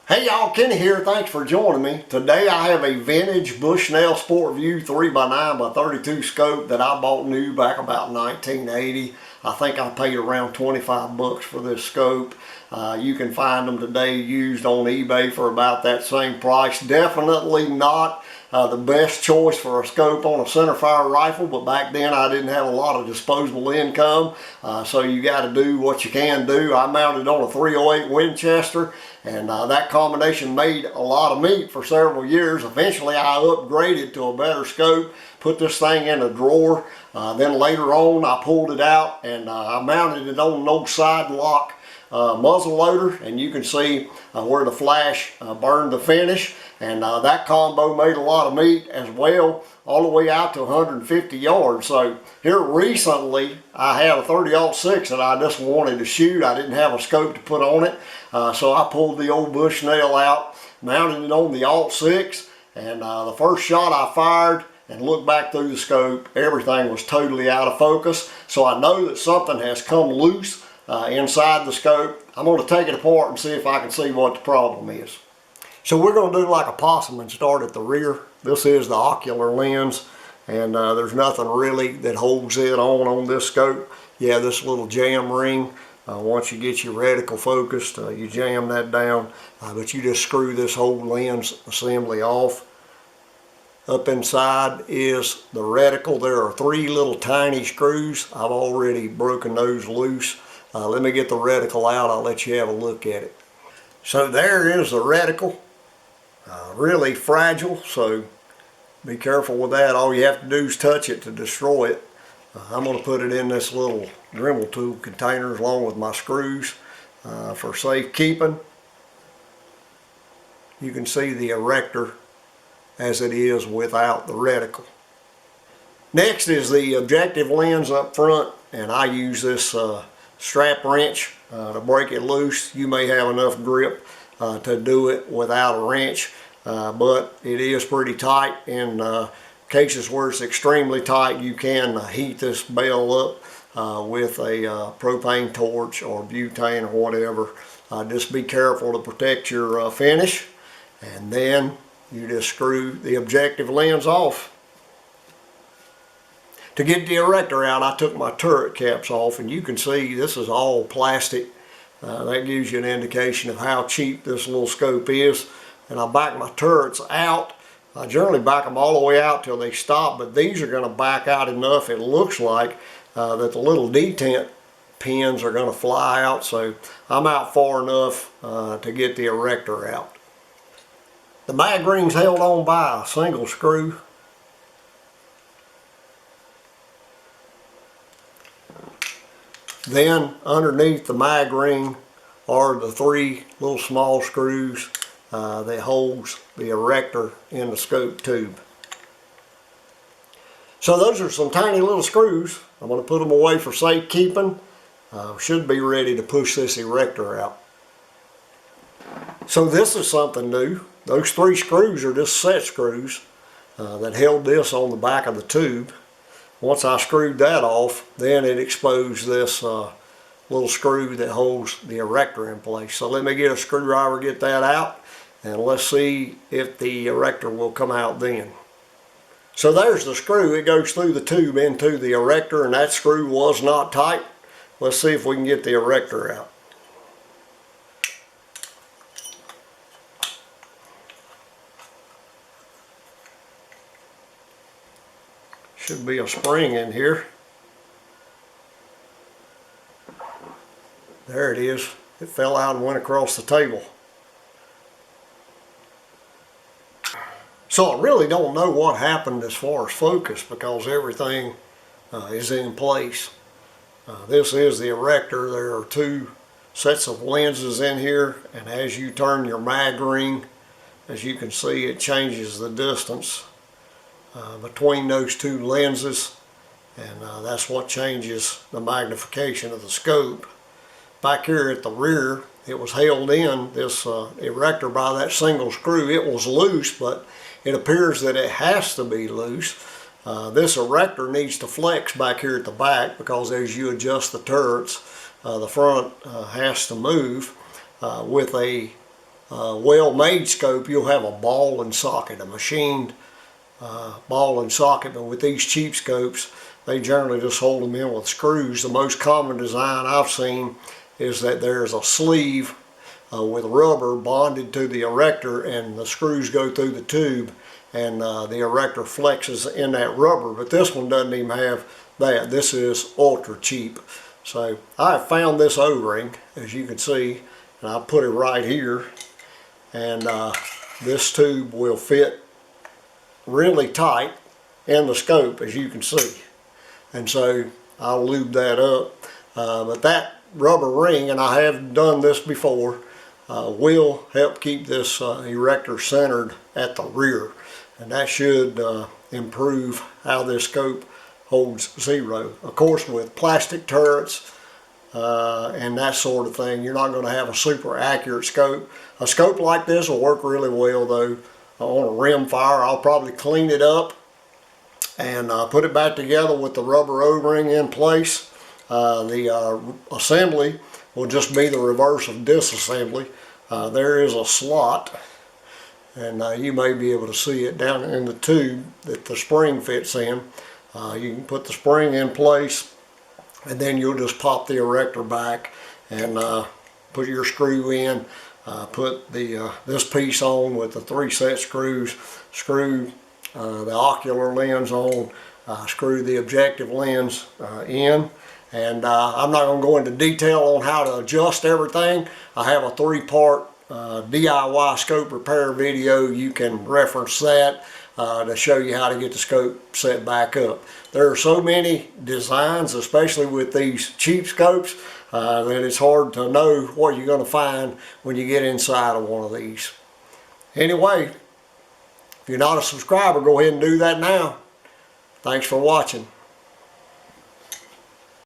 Hey y'all, Kenny here. Thanks for joining me. Today I have a vintage Bushnell Sportview 3x9x32 scope that I bought new back about 1980. I think I paid around 25 bucks for this scope. You can find them today used on eBay for about that same price. Definitely not the best choice for a scope on a centerfire rifle, but back then I didn't have a lot of disposable income, so you got to do what you can do. I mounted on a 308 Winchester, and that combination made a lot of meat for several years. Eventually I upgraded to a better scope, put this thing in a drawer. Then later on I pulled it out and I mounted it on an old side lock muzzle loader, and you can see where the flash burned the finish, and that combo made a lot of meat as well, all the way out to 150 yards. So here recently I had a 30-06 that I just wanted to shoot. I didn't have a scope to put on it, so I pulled the old Bushnell out, mounted it on the 06, and the first shot I fired and looked back through the scope, everything was totally out of focus. So I know that something has come loose inside the scope. I'm going to take it apart and see if I can see what the problem is. So we're going to do like a possum and start at the rear. This is the ocular lens, and there's nothing really that holds it on this scope. Yeah, this little jam ring. Once you get your reticle focused, you jam that down, but you just screw this whole lens assembly off. Up inside is the reticle. There are 3 little tiny screws. I've already broken those loose. Let me get the reticle out. I'll let you have a look at it. So there is the reticle. Really fragile, so be careful with that. All you have to do is touch it to destroy it. I'm going to put it in this little Dremel tool container along with my screws for safekeeping. You can see the erector as it is without the reticle. Next is the objective lens up front, and I use this strap wrench to break it loose. You may have enough grip to do it without a wrench, but it is pretty tight. In cases where it's extremely tight, you can heat this bell up with a propane torch or butane or whatever. Just be careful to protect your finish, and then you just screw the objective lens off. To get the erector out, I took my turret caps off, and you can see this is all plastic. That gives you an indication of how cheap this little scope is. And I back my turrets out. I generally back them all the way out till they stop, but these are going to back out enough, it looks like, that the little detent pins are going to fly out. So I'm out far enough to get the erector out. The mag ring's held on by a single screw. Then underneath the mag ring are the 3 little small screws that holds the erector in the scope tube. So those are some tiny little screws. I'm going to put them away for safekeeping. Should be ready to push this erector out. So this is something new. Those 3 screws are just set screws that held this on the back of the tube. Once I screwed that off, then it exposed this little screw that holds the erector in place. So let me get a screwdriver, get that out, and let's see if the erector will come out then. So there's the screw. It goes through the tube into the erector, and that screw was not tight. Let's see if we can get the erector out. Should be a spring in here. There it is. It fell out and went across the table. So I really don't know what happened as far as focus, because everything is in place. This is the erector. There are 2 sets of lenses in here, and as you turn your mag ring, as you can see, it changes the distance between those 2 lenses, and that's what changes the magnification of the scope. Back here at the rear, it was held in, this erector, by that single screw. It was loose, but it appears that it has to be loose. This erector needs to flex back here at the back, because as you adjust the turrets, the front has to move with a well-made scope, you'll have a ball and socket, a machined ball and socket. But with these cheap scopes, they generally just hold them in with screws. The most common design I've seen is that there's a sleeve with rubber bonded to the erector, and the screws go through the tube, and the erector flexes in that rubber. But this one doesn't even have that. This is ultra cheap. So I have found this O-ring, as you can see, and I put it right here, and this tube will fit really tight in the scope, as you can see. And so I'll lube that up. But that rubber ring, and I have done this before, will help keep this erector centered at the rear, and that should improve how this scope holds zero. Of course, with plastic turrets and that sort of thing, you're not going to have a super accurate scope. A scope like this will work really well though on a rim fire. I'll probably clean it up and put it back together with the rubber O-ring in place. The assembly will just be the reverse of disassembly. There is a slot, and you may be able to see it down in the tube that the spring fits in. You can put the spring in place, and then you'll just pop the erector back and put your screw in. Put the this piece on with the 3 set screws. Screw the ocular lens on. Screw the objective lens in. And I'm not going to go into detail on how to adjust everything. I have a 3-part DIY scope repair video. You can reference that to show you how to get the scope set back up. There are so many designs, especially with these cheap scopes, that it's hard to know what you're going to find when you get inside of one of these. Anyway, if you're not a subscriber, go ahead and do that now. Thanks for watching.